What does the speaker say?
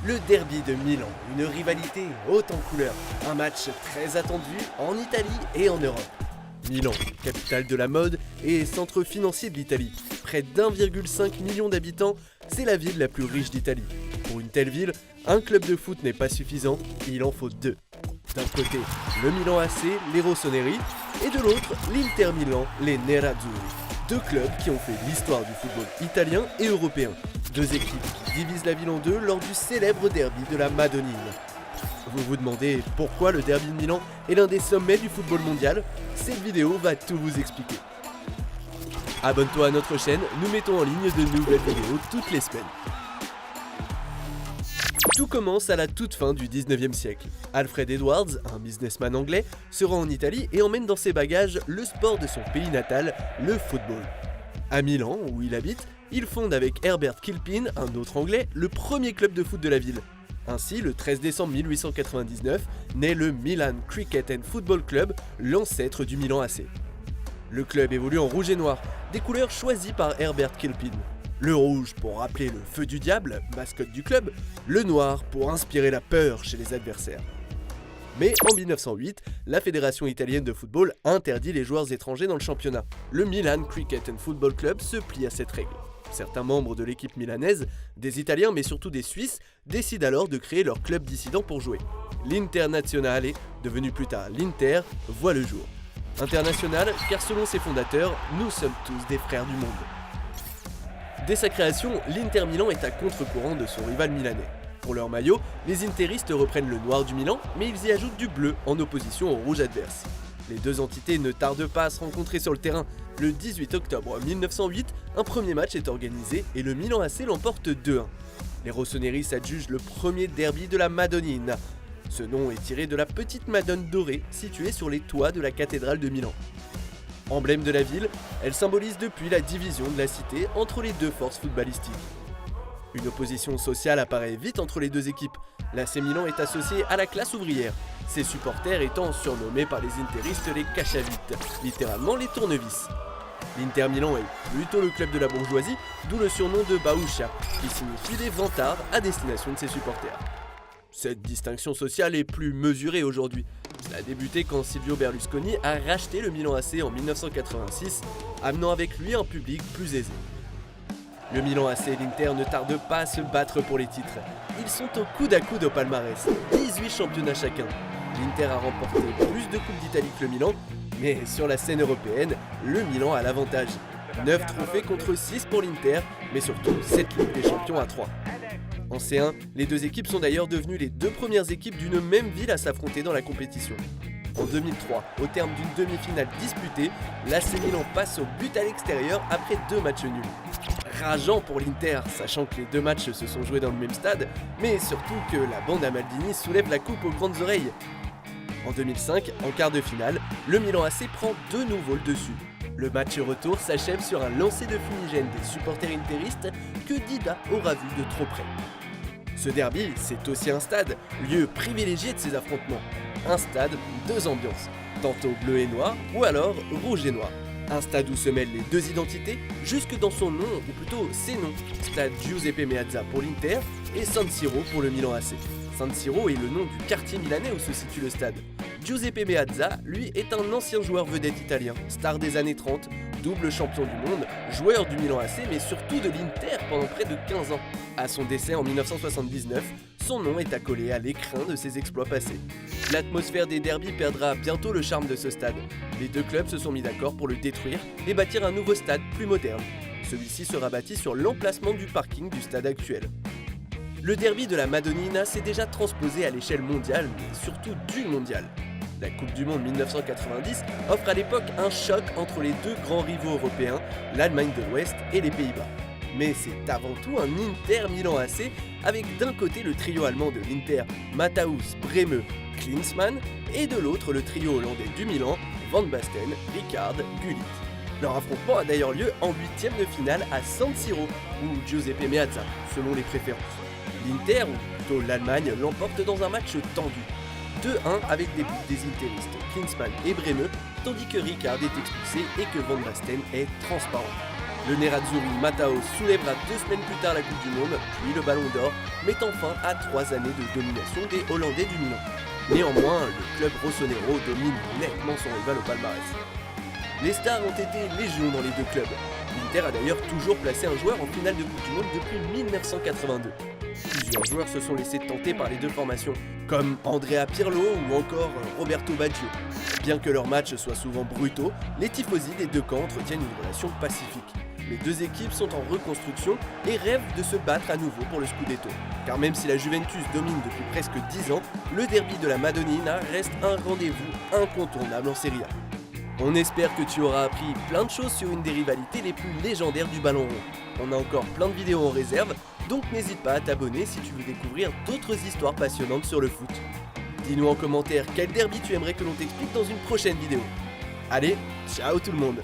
Le derby de Milan, une rivalité haute en couleurs, un match très attendu en Italie et en Europe. Milan, capitale de la mode et centre financier de l'Italie. Près d'1,5 million d'habitants, c'est la ville la plus riche d'Italie. Pour une telle ville, un club de foot n'est pas suffisant, il en faut deux. D'un côté, le Milan AC, les Rossoneri, et de l'autre, l'Inter Milan, les Nerazzurri. Deux clubs qui ont fait l'histoire du football italien et européen. Deux équipes qui divisent la ville en deux lors du célèbre derby de la Madonnine. Vous vous demandez pourquoi le derby de Milan est l'un des sommets du football mondial? Cette vidéo va tout vous expliquer. Abonne-toi à notre chaîne, nous mettons en ligne de nouvelles vidéos toutes les semaines. Tout commence à la toute fin du 19e siècle. Alfred Edwards, un businessman anglais, se rend en Italie et emmène dans ses bagages le sport de son pays natal, le football. À Milan, où il habite, il fonde avec Herbert Kilpin, un autre anglais, le premier club de foot de la ville. Ainsi, le 13 décembre 1899, naît le Milan Cricket and Football Club, l'ancêtre du Milan AC. Le club évolue en rouge et noir, des couleurs choisies par Herbert Kilpin. Le rouge pour rappeler le feu du diable, mascotte du club, le noir pour inspirer la peur chez les adversaires. Mais en 1908, la Fédération italienne de football interdit les joueurs étrangers dans le championnat. Le Milan Cricket and Football Club se plie à cette règle. Certains membres de l'équipe milanaise, des Italiens mais surtout des Suisses, décident alors de créer leur club dissident pour jouer. L'Internazionale, devenu plus tard l'Inter, voit le jour. International car selon ses fondateurs, nous sommes tous des frères du monde. Dès sa création, l'Inter Milan est à contre-courant de son rival milanais. Pour leur maillot, les interistes reprennent le noir du Milan, mais ils y ajoutent du bleu en opposition au rouge adverse. Les deux entités ne tardent pas à se rencontrer sur le terrain. Le 18 octobre 1908, un premier match est organisé et le Milan AC l'emporte 2-1. Les Rossoneri s'adjugent le premier derby de la Madonnine. Ce nom est tiré de la petite Madone dorée située sur les toits de la cathédrale de Milan. Emblème de la ville, elle symbolise depuis la division de la cité entre les deux forces footballistiques. Une opposition sociale apparaît vite entre les deux équipes. L'AC Milan est associé à la classe ouvrière, ses supporters étant surnommés par les interistes les cachavites, littéralement les tournevis. L'Inter Milan est plutôt le club de la bourgeoisie, d'où le surnom de Bauscia, qui signifie les vantards à destination de ses supporters. Cette distinction sociale est plus mesurée aujourd'hui. Cela a débuté quand Silvio Berlusconi a racheté le Milan AC en 1986, amenant avec lui un public plus aisé. Le Milan AC et l'Inter ne tardent pas à se battre pour les titres. Ils sont au coude à coude au palmarès, 18 championnats chacun. L'Inter a remporté plus de coupes d'Italie que le Milan, mais sur la scène européenne, le Milan a l'avantage. 9 trophées contre 6 pour l'Inter, mais surtout 7 Ligues des Champions à 3. En C1, les deux équipes sont d'ailleurs devenues les deux premières équipes d'une même ville à s'affronter dans la compétition. En 2003, au terme d'une demi-finale disputée, l'AC Milan passe au but à l'extérieur après 2 matchs nuls. Rageant pour l'Inter, sachant que les 2 matchs se sont joués dans le même stade, mais surtout que la bande à Maldini soulève la coupe aux grandes oreilles. En 2005, en quart de finale, le Milan AC prend de nouveau le dessus. Le match retour s'achève sur un lancer de fumigène des supporters interistes que Dida aura vu de trop près. Ce derby, c'est aussi un stade, lieu privilégié de ces affrontements. Un stade, 2 ambiances, tantôt bleu et noir, ou alors rouge et noir. Un stade où se mêlent les deux identités, jusque dans son nom, ou plutôt ses noms. Stade Giuseppe Meazza pour l'Inter et San Siro pour le Milan AC. San Siro est le nom du quartier milanais où se situe le stade. Giuseppe Meazza, lui, est un ancien joueur vedette italien, star des années 30, double champion du monde, joueur du Milan AC mais surtout de l'Inter pendant près de 15 ans. À son décès en 1979, son nom est accolé à l'écrin de ses exploits passés. L'atmosphère des derbys perdra bientôt le charme de ce stade. Les deux clubs se sont mis d'accord pour le détruire et bâtir un nouveau stade plus moderne. Celui-ci sera bâti sur l'emplacement du parking du stade actuel. Le derby de la Madonnina s'est déjà transposé à l'échelle mondiale, mais surtout du mondial. La Coupe du Monde 1990 offre à l'époque un choc entre les deux grands rivaux européens, l'Allemagne de l'Ouest et les Pays-Bas. Mais c'est avant tout un Inter Milan AC avec d'un côté le trio allemand de l'Inter, Matthaus, Brehme, Klinsmann, et de l'autre le trio hollandais du Milan, Van Basten, Rijkaard, Gullit. Leur affrontement a d'ailleurs lieu en 8e de finale à San Siro, ou Giuseppe Meazza, selon les préférences. L'Inter, ou plutôt l'Allemagne, l'emporte dans un match tendu. 2-1 avec des buts des interistes, Klinsmann et Brehme, tandis que Rijkaard est expulsé et que Van Basten est transparent. Le Nerazzurri Matao soulèvera 2 semaines plus tard la Coupe du Monde, puis le Ballon d'Or, mettant fin à 3 années de domination des Hollandais du Milan. Néanmoins, le club rossonero domine nettement son rival au palmarès. Les stars ont été légion dans les deux clubs. L'Inter a d'ailleurs toujours placé un joueur en finale de Coupe du Monde depuis 1982. Plusieurs joueurs se sont laissés tenter par les deux formations, comme Andrea Pirlo ou encore Roberto Baggio. Bien que leurs matchs soient souvent brutaux, les tifosi des deux camps entretiennent une relation pacifique. Les deux équipes sont en reconstruction et rêvent de se battre à nouveau pour le Scudetto. Car même si la Juventus domine depuis presque 10 ans, le derby de la Madonnina reste un rendez-vous incontournable en Serie A. On espère que tu auras appris plein de choses sur une des rivalités les plus légendaires du ballon rond. On a encore plein de vidéos en réserve, donc n'hésite pas à t'abonner si tu veux découvrir d'autres histoires passionnantes sur le foot. Dis-nous en commentaire quel derby tu aimerais que l'on t'explique dans une prochaine vidéo. Allez, ciao tout le monde!